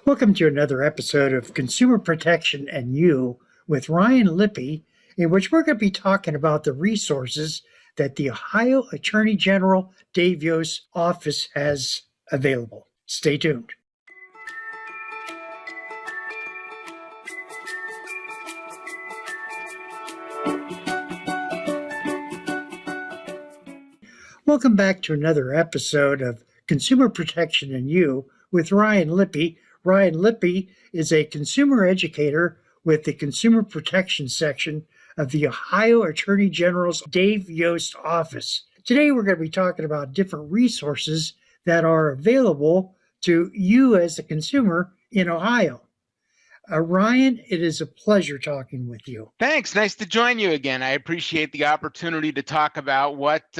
Welcome to another episode of Consumer Protection and You with Ryan Lippe, in which we're going to be talking about the resources that the Ohio Attorney General Dave Yost's office has available. Stay tuned. Welcome back to another episode of Consumer Protection and You with Ryan Lippe. Ryan Lippe is a consumer educator with the Consumer Protection section of the Ohio Attorney General's Dave Yost office. Today we're going to be talking about different resources that are available to you as a consumer in Ohio. Ryan, it is a pleasure talking with you. Thanks. Nice to join you again. I appreciate the opportunity to talk about what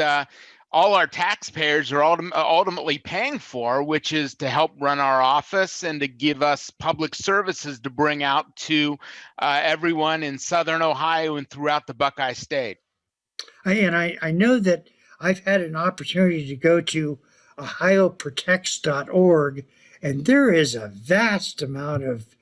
all our taxpayers are ultimately paying for, which is to help run our office and to give us public services to bring out to everyone in Southern Ohio and throughout the Buckeye State. I know that I've had an opportunity to go to ohioprotects.org, and there is a vast amount of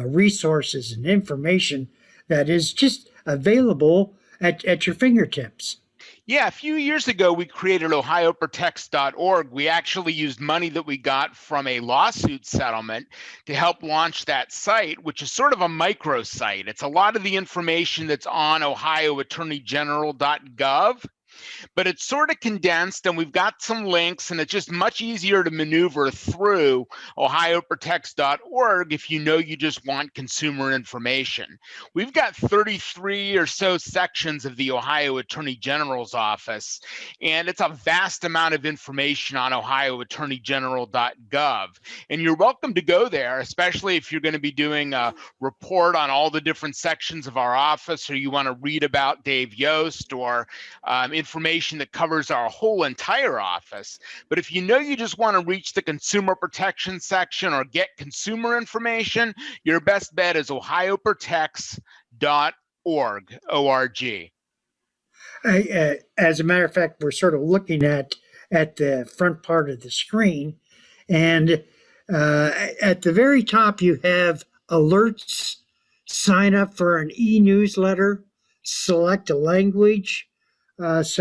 resources and information that is just available at your fingertips. Yeah, a few years ago, we created ohioprotects.org. We actually used money that we got from a lawsuit settlement to help launch that site, which is sort of a microsite. It's a lot of the information that's on ohioattorneygenera.gov. But it's sort of condensed, and we've got some links, and it's just much easier to maneuver through ohioprotects.org if you know you just want consumer information. We've got 33 or so sections of the Ohio Attorney General's office, and it's a vast amount of information on ohioattorneygenera.gov. And you're welcome to go there, especially if you're going to be doing a report on all the different sections of our office, or you want to read about Dave Yost, or information that covers our whole entire office. But if you know you just want to reach the consumer protection section or get consumer information, your best bet is ohioprotects.org, O-R-G. As a matter of fact, we're sort of looking at the front part of the screen, and at the very top you have alerts, sign up for an e-newsletter, select a language. Let's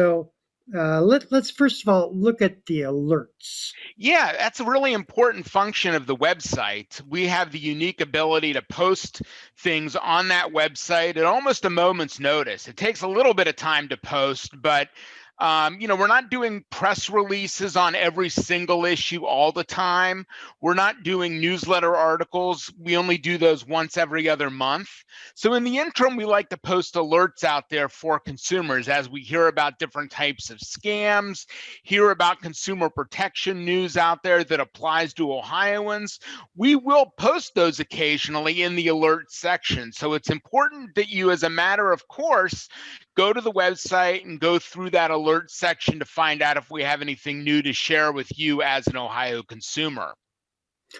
first of all look at the alerts. Yeah, that's a really important function of the website. We have the unique ability to post things on that website at almost a moment's notice. It takes a little bit of time to post, but we're not doing press releases on every single issue all the time. We're not doing newsletter articles. We only do those once every other month. So in the interim, we like to post alerts out there for consumers as we hear about different types of scams, hear about consumer protection news out there that applies to Ohioans. We will post those occasionally in the alert section. So it's important that you, as a matter of course, go to the website and go through that alert section to find out if we have anything new to share with you as an Ohio consumer.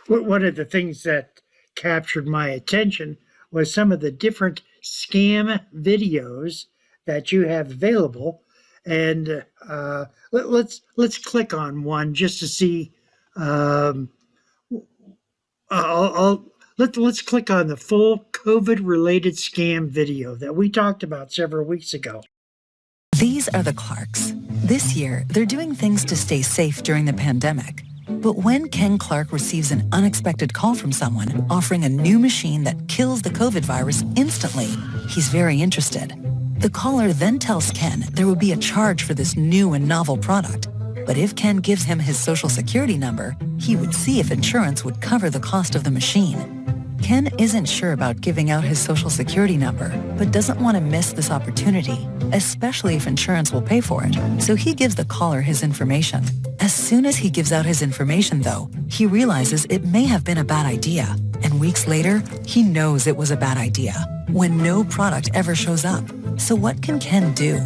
One of the things that captured my attention was some of the different scam videos that you have available. And let's click on one just to see. Let's click on the full COVID-related scam video that we talked about several weeks ago. These are the Clarks. This year, they're doing things to stay safe during the pandemic. But when Ken Clark receives an unexpected call from someone offering a new machine that kills the COVID virus instantly, he's very interested. The caller then tells Ken there will be a charge for this new and novel product. But if Ken gives him his social security number, he would see if insurance would cover the cost of the machine. Ken isn't sure about giving out his social security number, but doesn't want to miss this opportunity, especially if insurance will pay for it. So he gives the caller his information. As soon as he gives out his information, though, he realizes it may have been a bad idea. And weeks later, he knows it was a bad idea when no product ever shows up. So what can Ken do?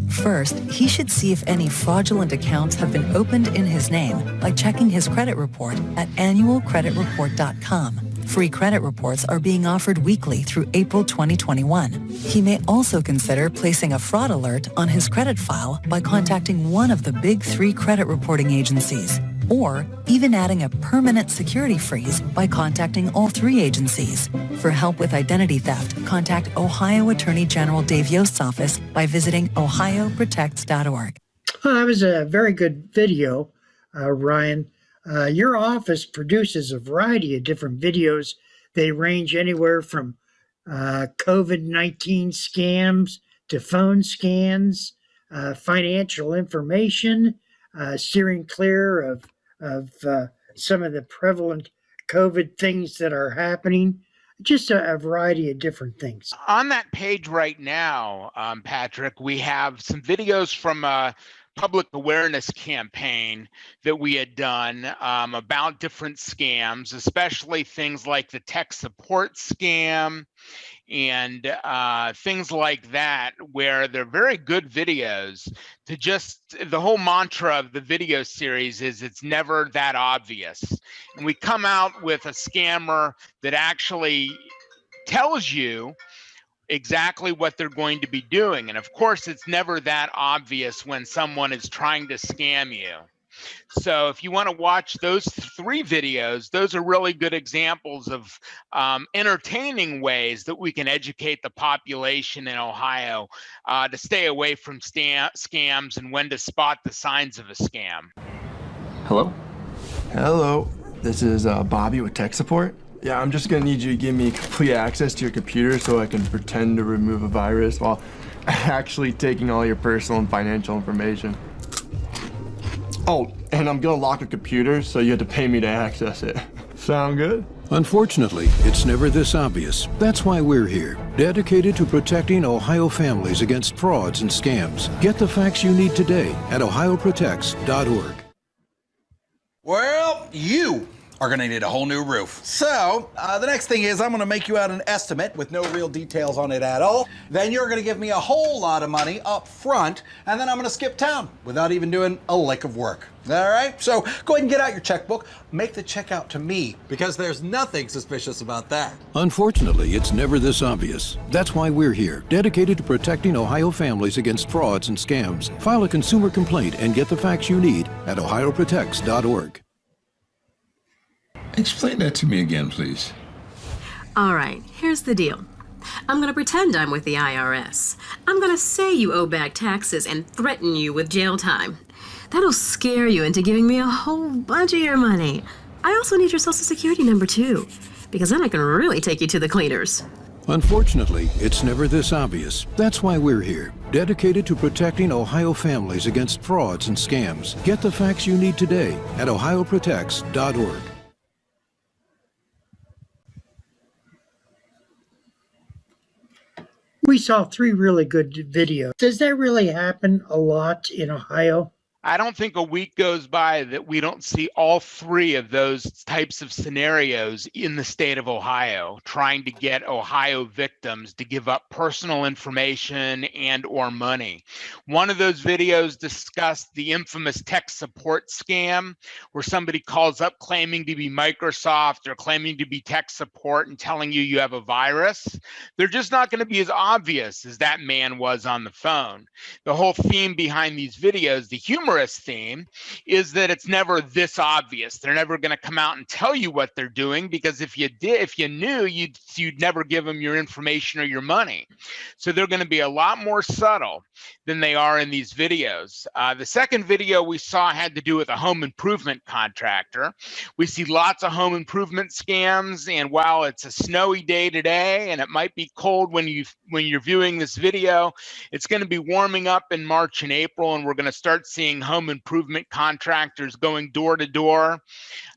First, he should see if any fraudulent accounts have been opened in his name by checking his credit report at annualcreditreport.com. Free credit reports are being offered weekly through April 2021. He may also consider placing a fraud alert on his credit file by contacting one of the big 3 credit reporting agencies. or even adding a permanent security freeze by contacting all three agencies. For help with identity theft, contact Ohio Attorney General Dave Yost's office by visiting ohioprotects.org. Well, that was a very good video, Ryan. Your office produces a variety of different videos. They range anywhere from COVID-19 scams to phone scans, financial information, steering clear of some of the prevalent COVID things that are happening, just a variety of different things. On that page right now, Patrick, we have some videos from a public awareness campaign that we had done about different scams, especially things like the tech support scam and things like that, where they're very good videos. To just, the whole mantra of the video series is it's never that obvious. And we come out with a scammer that actually tells you exactly what they're going to be doing. And of course, it's never that obvious when someone is trying to scam you. So if you want to watch those three videos, those are really good examples of entertaining ways that we can educate the population in Ohio to stay away from scams and when to spot the signs of a scam. Hello? Hello. This is Bobby with tech support. Yeah, I'm just gonna need you to give me complete access to your computer so I can pretend to remove a virus while actually taking all your personal and financial information. Oh, and I'm gonna lock a computer so you have to pay me to access it. Sound good? Unfortunately, it's never this obvious. That's why we're here, dedicated to protecting Ohio families against frauds and scams. Get the facts you need today at ohioprotects.org. Well, you are going to need a whole new roof. So, the next thing is I'm going to make you out an estimate with no real details on it at all. Then you're going to give me a whole lot of money up front, and then I'm going to skip town without even doing a lick of work. All right? So, go ahead and get out your checkbook. Make the check out to me, because there's nothing suspicious about that. Unfortunately, it's never this obvious. That's why we're here, dedicated to protecting Ohio families against frauds and scams. File a consumer complaint and get the facts you need at ohioprotects.org. Explain that to me again, please. All right, here's the deal. I'm going to pretend I'm with the IRS. I'm going to say you owe back taxes and threaten you with jail time. That'll scare you into giving me a whole bunch of your money. I also need your social security number too, because then I can really take you to the cleaners. Unfortunately, it's never this obvious. That's why we're here, dedicated to protecting Ohio families against frauds and scams. Get the facts you need today at ohioprotects.org. We saw three really good videos. Does that really happen a lot in Ohio? I don't think a week goes by that we don't see all three of those types of scenarios in the state of Ohio, trying to get Ohio victims to give up personal information and or money. One of those videos discussed the infamous tech support scam, where somebody calls up claiming to be Microsoft or claiming to be tech support and telling you you have a virus. They're just not going to be as obvious as that man was on the phone. The whole theme behind these videos, the humorous theme, is that it's never this obvious. They're never going to come out and tell you what they're doing, because if you knew, you'd never give them your information or your money. So they're going to be a lot more subtle than they are in these videos. The second video we saw had to do with a home improvement contractor. We see lots of home improvement scams, and while it's a snowy day today and it might be cold when you're viewing this video, it's going to be warming up in March and April, and we're going to start seeing home improvement contractors going door to door,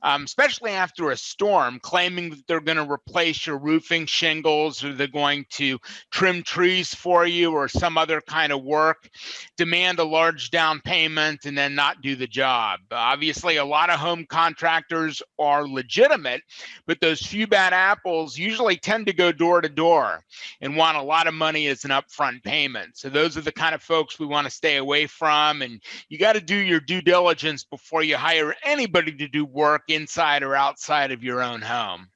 especially after a storm, claiming that they're going to replace your roofing shingles, or they're going to trim trees for you, or some other kind of work, demand a large down payment, and then not do the job. Obviously, a lot of home contractors are legitimate, but those few bad apples usually tend to go door to door and want a lot of money as an upfront payment. So those are the kind of folks we want to stay away from, and you got to do your due diligence before you hire anybody to do work inside or outside of your own home.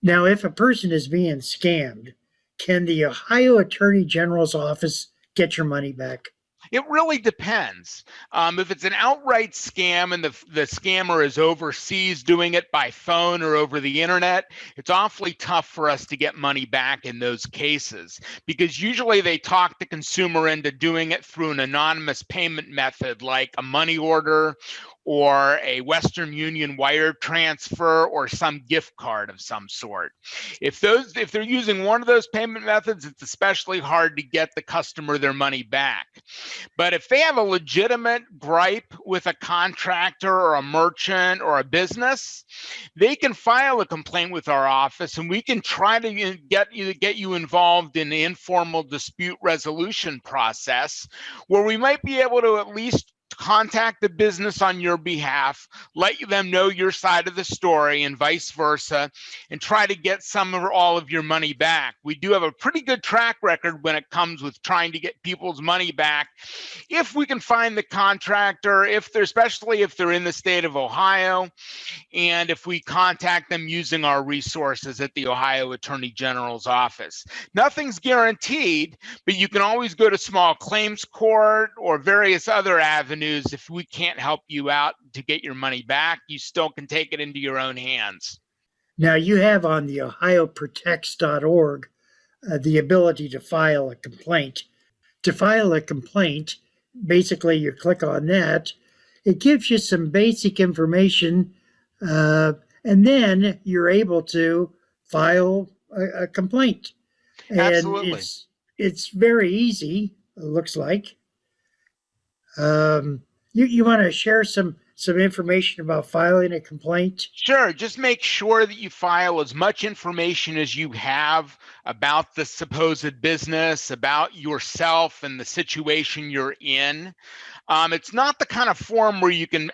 Now, if a person is being scammed, can the Ohio Attorney General's office get your money back? It really depends. If it's an outright scam and the scammer is overseas doing it by phone or over the internet, it's awfully tough for us to get money back in those cases, because usually they talk the consumer into doing it through an anonymous payment method like a money order or a Western Union wire transfer or some gift card of some sort. If they're using one of those payment methods, it's especially hard to get the customer their money back. But if they have a legitimate gripe with a contractor or a merchant or a business, they can file a complaint with our office, and we can try to get you involved in the informal dispute resolution process, where we might be able to at least contact the business on your behalf, let them know your side of the story and vice versa, and try to get some or all of your money back. We do have a pretty good track record when it comes with trying to get people's money back. If we can find the contractor, especially if they're in the state of Ohio, and if we contact them using our resources at the Ohio Attorney General's office. Nothing's guaranteed, but you can always go to small claims court or various other avenues. If we can't help you out to get your money back, you still can take it into your own hands. Now, you have on the ohioprotects.org the ability to file a complaint. To file a complaint, basically you click on that. It gives you some basic information, and then you're able to file a complaint. And Absolutely. It's very easy, it looks like. You want to share some information about filing a complaint? Sure. Just make sure that you file as much information as you have about the supposed business, about yourself and the situation you're in. It's not the kind of form where you can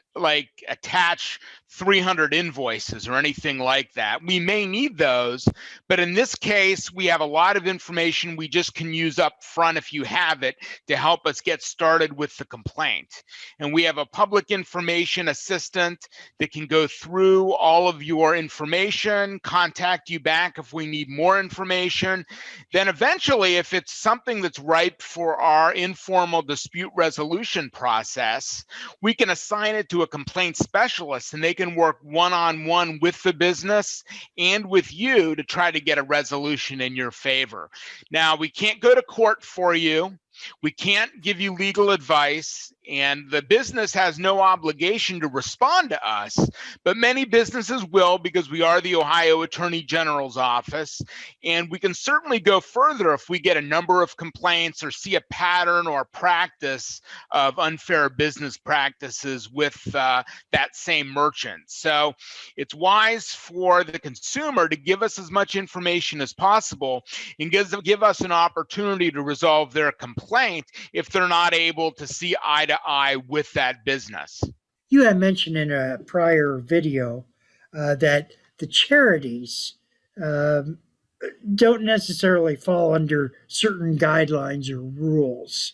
attach 300 invoices or anything like that. We may need those, but in this case, we have a lot of information we just can use up front if you have it to help us get started with the complaint. And we have a public information assistant that can go through all of your information, contact you back if we need more information. Then eventually, if it's something that's ripe for our informal dispute resolution process, we can assign it to a complaint specialist, and they can work one-on-one with the business and with you to try to get a resolution in your favor. Now, we can't go to court for you. We can't give you legal advice, and the business has no obligation to respond to us, but many businesses will, because we are the Ohio Attorney General's office, and we can certainly go further if we get a number of complaints or see a pattern or practice of unfair business practices with that same merchant. So it's wise for the consumer to give us as much information as possible and give us an opportunity to resolve their complaint if they're not able to see eye to eye with that business. You had mentioned in a prior video that the charities don't necessarily fall under certain guidelines or rules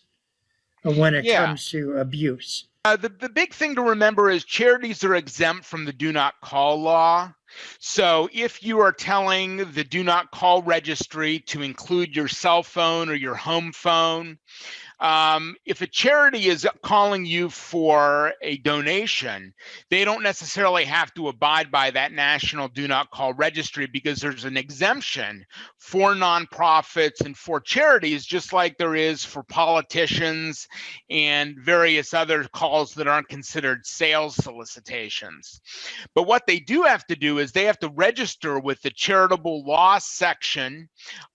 when it comes to abuse. The big thing to remember is charities are exempt from the do not call law. So if you are telling the do not call registry to include your cell phone or your home phone, if a charity is calling you for a donation, they don't necessarily have to abide by that national do not call registry, because there's an exemption for nonprofits and for charities, just like there is for politicians and various other calls that aren't considered sales solicitations. But what they do have to do is they have to register with the charitable law section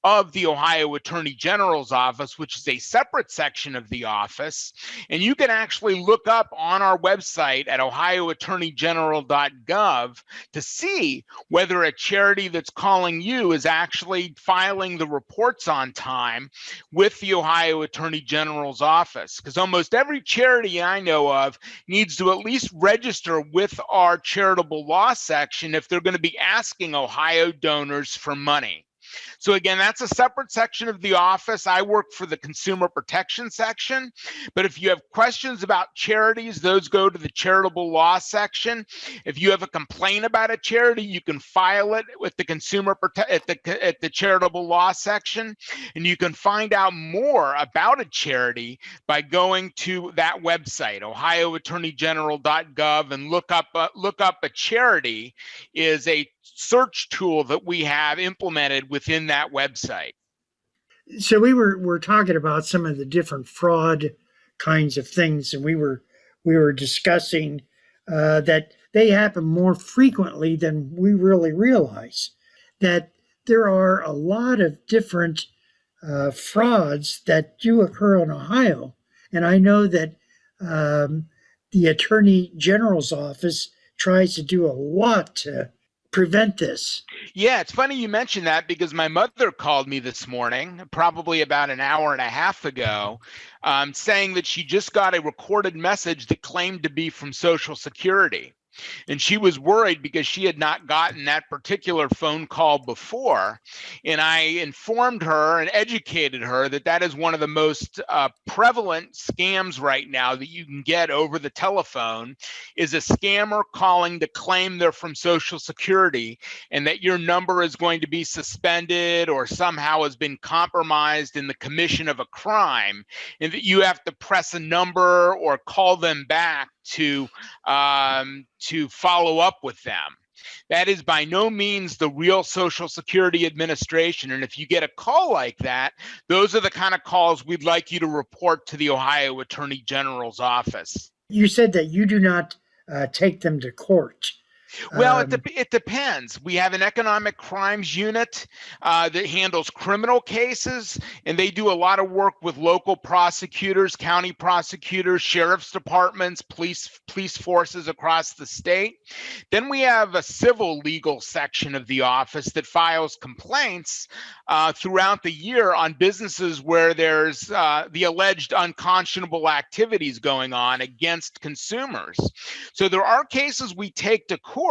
of the Ohio Attorney General's office, which is a separate section of the office. And you can actually look up on our website at ohioattorneygenera.gov to see whether a charity that's calling you is actually filing the reports on time with the Ohio Attorney General's office. Because almost every charity I know of needs to at least register with our charitable law section if they're going to be asking Ohio donors for money. So again, that's a separate section of the office. I work for the consumer protection section, but if you have questions about charities, those go to the charitable law section. If you have a complaint about a charity, you can file it with the at the charitable law section, and you can find out more about a charity by going to that website, ohioattorneygenera.gov, and look up a charity is a search tool that we have implemented within that website. So we're talking about some of the different fraud kinds of things, and we were discussing that they happen more frequently than we really realize. That there are a lot of different frauds that do occur in Ohio, and I know that the Attorney General's office tries to do a lot to prevent this. Yeah, it's funny you mentioned that because my mother called me this morning, probably about an hour and a half ago, saying that she just got a recorded message that claimed to be from Social Security. And she was worried because she had not gotten that particular phone call before. And I informed her and educated her that that is one of the most prevalent scams right now that you can get over the telephone, is a scammer calling to claim they're from Social Security and that your number is going to be suspended or somehow has been compromised in the commission of a crime, and that you have to press a number or call them back to follow up with them. That is by no means the real Social Security Administration. And if you get a call like that, those are the kind of calls we'd like you to report to the Ohio Attorney General's office. You said that you do not take them to court. Well, it depends. We have an economic crimes unit that handles criminal cases, and they do a lot of work with local prosecutors, county prosecutors, sheriff's departments, police forces across the state. Then we have a civil legal section of the office that files complaints throughout the year on businesses where there's the alleged unconscionable activities going on against consumers. So there are cases we take to court,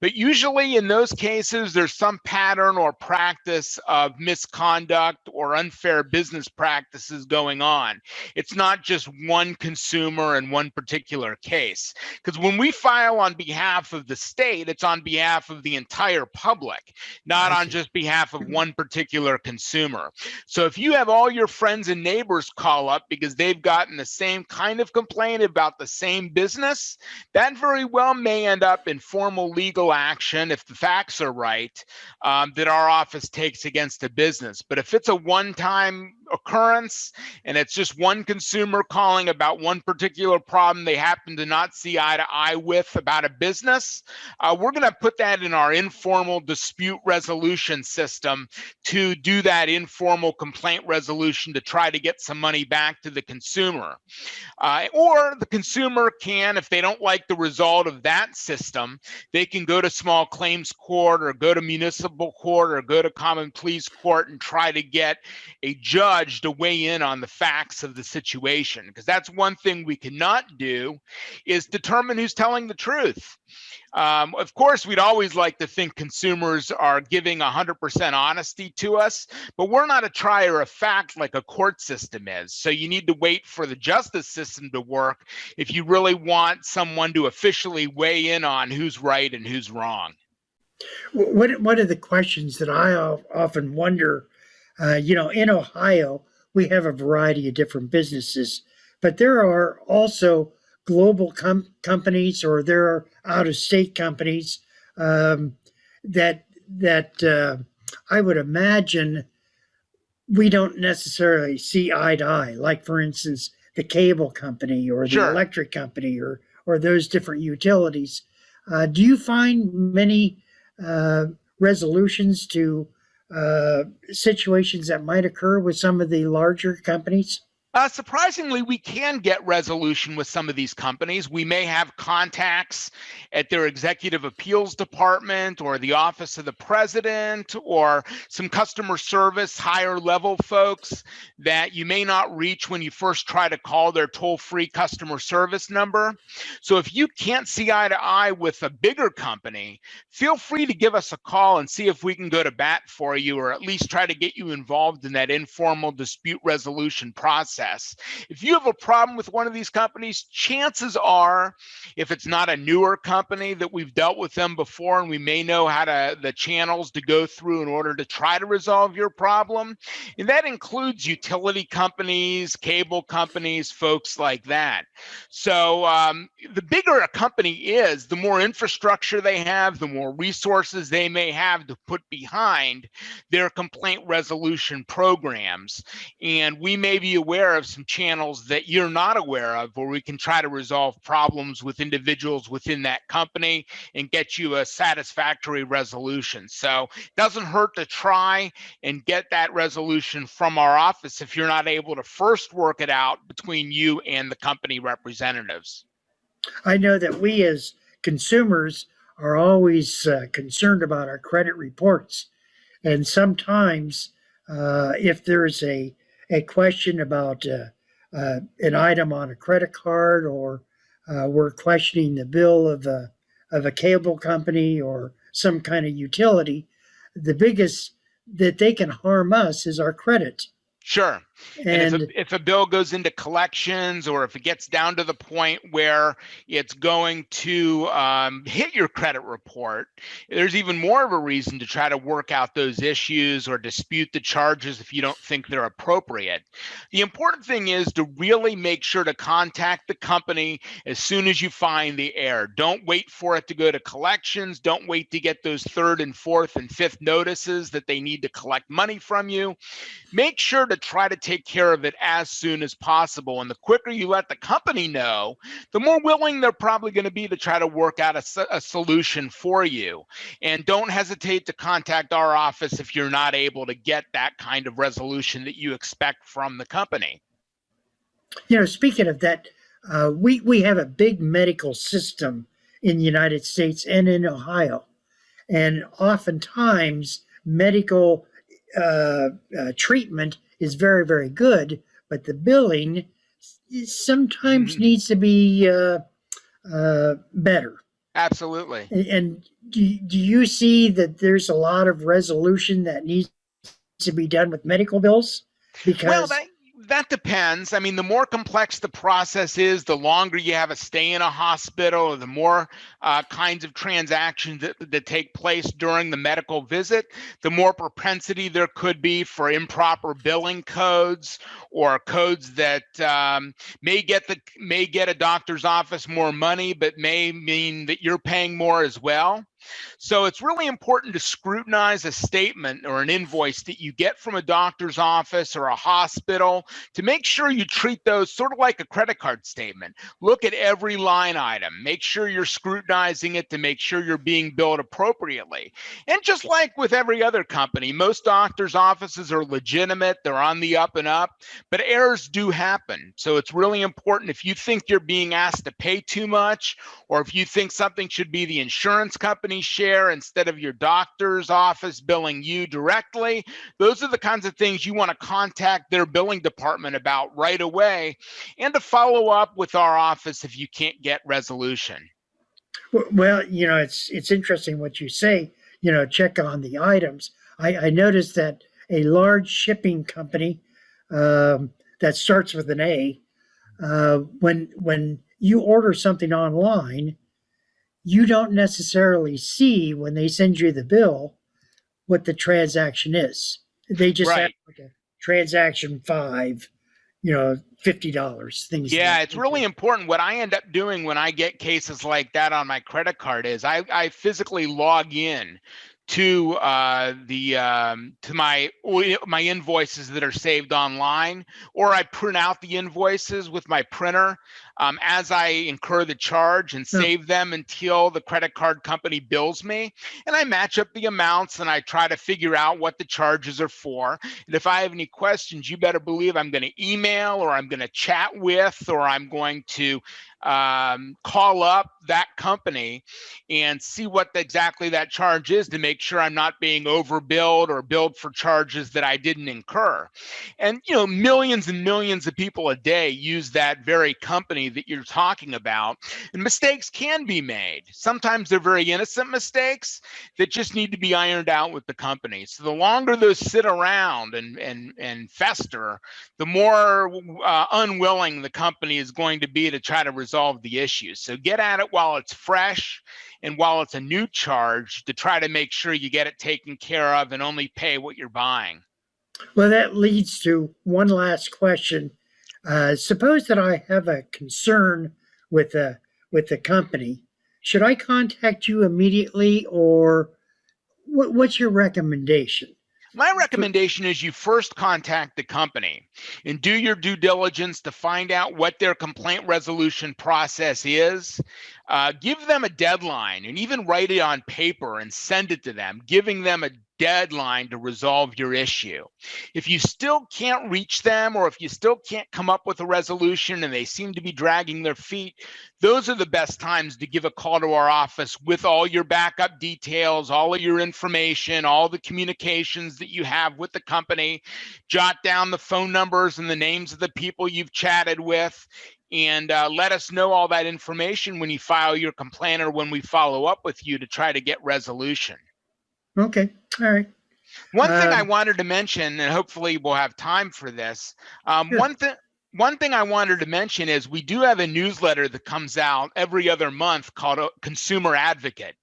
but usually in those cases, there's some pattern or practice of misconduct or unfair business practices going on. It's not just one consumer in one particular case. Because when we file on behalf of the state, it's on behalf of the entire public, not on just behalf of one particular consumer. So if you have all your friends and neighbors call up because they've gotten the same kind of complaint about the same business, that very well may end up in formal legal action, if the facts are right, that our office takes against a business. But if it's a one-time occurrence and it's just one consumer calling about one particular problem they happen to not see eye to eye with about a business, we're going to put that in our informal dispute resolution system to do that informal complaint resolution to try to get some money back to the consumer. Or the consumer can, if they don't like the result of that system, they can go to small claims court or go to municipal court or go to common pleas court and try to get a judge to weigh in on the facts of the situation. Because that's one thing we cannot do, is determine who's telling the truth. Of course, we'd always like to think consumers are giving 100% honesty to us, but we're not a trier of fact like a court system is. So you need to wait for the justice system to work if you really want someone to officially weigh in on who's right and who's wrong. One of the questions that I often wonder, in Ohio, we have a variety of different businesses, but there are also global companies, or there are out-of-state companies that I would imagine we don't necessarily see eye to eye. Like, for instance, the cable company or the Sure. electric company or those different utilities. Do you find many resolutions to situations that might occur with some of the larger companies? Surprisingly, we can get resolution with some of these companies. We may have contacts at their executive appeals department or the office of the president or some customer service higher level folks that you may not reach when you first try to call their toll-free customer service number. So if you can't see eye to eye with a bigger company, feel free to give us a call and see if we can go to bat for you, or at least try to get you involved in that informal dispute resolution process. If you have a problem with one of these companies, chances are, if it's not a newer company, that we've dealt with them before and we may know the channels to go through in order to try to resolve your problem. And that includes utility companies, cable companies, folks like that. So the bigger a company is, the more infrastructure they have, the more resources they may have to put behind their complaint resolution programs. And we may be aware of some channels that you're not aware of where we can try to resolve problems with individuals within that company and get you a satisfactory resolution. So it doesn't hurt to try and get that resolution from our office if you're not able to first work it out between you and the company representatives. I know that we as consumers are always concerned about our credit reports. And sometimes if there's a question about an item on a credit card, or we're questioning the bill of a cable company or some kind of utility, the biggest that they can harm us is our credit. Sure. And if a bill goes into collections, or if it gets down to the point where it's going to hit your credit report, there's even more of a reason to try to work out those issues or dispute the charges if you don't think they're appropriate. The important thing is to really make sure to contact the company as soon as you find the error. Don't wait for it to go to collections. Don't wait to get those 3rd and 4th and 5th notices that they need to collect money from you. Make sure to try to take care of it as soon as possible. And the quicker you let the company know, the more willing they're probably going to be to try to work out a solution for you. And don't hesitate to contact our office if you're not able to get that kind of resolution that you expect from the company. You know, speaking of that, we have a big medical system in the United States and in Ohio. And oftentimes medical treatment is very, very good, but the billing sometimes needs to be better. Absolutely. And do you see that there's a lot of resolution that needs to be done with medical bills? Because that depends. I mean, the more complex the process is, the longer you have a stay in a hospital, or the more kinds of transactions that take place during the medical visit, the more propensity there could be for improper billing codes, or codes that may get a doctor's office more money, but may mean that you're paying more as well. So it's really important to scrutinize a statement or an invoice that you get from a doctor's office or a hospital to make sure you treat those sort of like a credit card statement. Look at every line item. Make sure you're scrutinizing it to make sure you're being billed appropriately. And just like with every other company, most doctors' offices are legitimate. They're on the up and up, but errors do happen. So it's really important, if you think you're being asked to pay too much, or if you think something should be the insurance company share instead of your doctor's office billing you directly, those are the kinds of things you want to contact their billing department about right away, and to follow up with our office if you can't get resolution. Well, you know, it's interesting what you say, you know, check on the items. I noticed that a large shipping company that starts with an A, when you order something online, you don't necessarily see when they send you the bill what the transaction is. They just have like a transaction 5, you know, $50, things. Yeah, it's really important. What I end up doing when I get cases like that on my credit card is I physically log in to my invoices that are saved online, or I print out the invoices with my printer as I incur the charge and save them until the credit card company bills me. And I match up the amounts and I try to figure out what the charges are for. And if I have any questions, you better believe I'm going to email, or I'm going to chat with, or I'm going to call up that company and see what exactly that charge is to make sure I'm not being overbilled or billed for charges that I didn't incur. And millions and millions of people a day use that very company that you're talking about, and mistakes can be made. Sometimes they're very innocent mistakes that just need to be ironed out with the company. So the longer those sit around and fester, the more unwilling the company is going to be to try to resolve the issue. So get at it while it's fresh and while it's a new charge, to try to make sure you get it taken care of and only pay what you're buying. Well, that leads to one last question. Suppose that I have a concern with the company. Should I contact you immediately, or what's your recommendation? My recommendation is you first contact the company and do your due diligence to find out what their complaint resolution process is. Give them a deadline, and even write it on paper and send it to them, giving them a deadline to resolve your issue. If you still can't reach them, or if you still can't come up with a resolution and they seem to be dragging their feet, those are the best times to give a call to our office with all your backup details, all of your information, all the communications that you have with the company. Jot down the phone numbers and the names of the people you've chatted with, and let us know all that information when you file your complaint or when we follow up with you to try to get resolution. Okay, all right. One thing I wanted to mention, and hopefully we'll have time for this. Sure. One thing I wanted to mention is we do have a newsletter that comes out every other month called Consumer Advocate.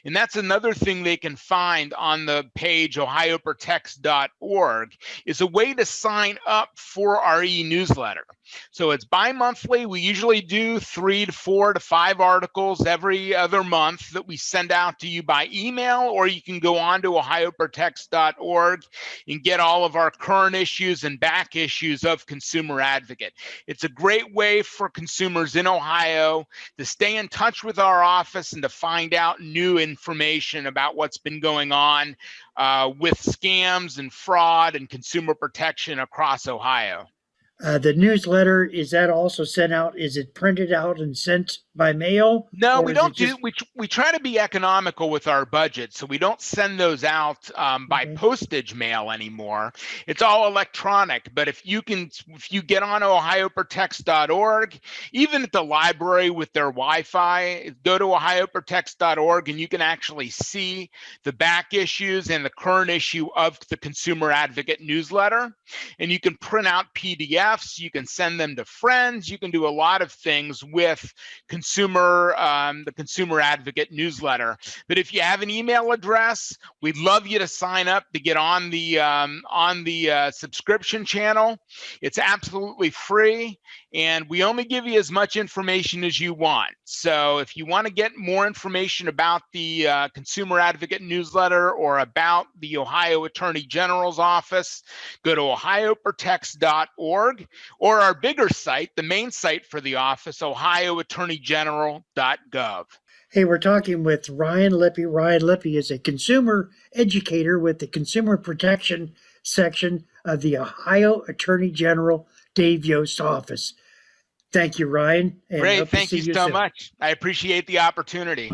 And that's another thing they can find on the page ohioprotects.org, is a way to sign up for our e-newsletter. So it's bi-monthly. We usually do 3 to 4 to 5 articles every other month that we send out to you by email, or you can go on to ohioprotects.org and get all of our current issues and back issues of Consumer Advocate. It's a great way for consumers in Ohio to stay in touch with our office and to find out new information about what's been going on with scams and fraud and consumer protection across Ohio. The newsletter, is that also sent out? Is it printed out and sent by mail? No, or we is don't it just- we try to be economical with our budget, so we don't send those out by postage mail anymore. It's all electronic. But if you get on ohioprotects.org, even at the library with their Wi-Fi, go to ohioprotects.org and you can actually see the back issues and the current issue of the Consumer Advocate newsletter. And you can print out PDFs. You can send them to friends. You can do a lot of things with the Consumer Advocate newsletter. But if you have an email address, we'd love you to sign up to get on the subscription channel. It's absolutely free, and we only give you as much information as you want. So if you want to get more information about the Consumer Advocate newsletter or about the Ohio Attorney General's office, go to ohioprotects.org, or our bigger site, the main site for the office, ohioattorneygeneral.gov. Hey, we're talking with Ryan Lippe. Ryan Lippe is a consumer educator with the Consumer Protection section of the Ohio Attorney General Dave Yost office. Thank you, Ryan. And Great. Thank you so much. I appreciate the opportunity.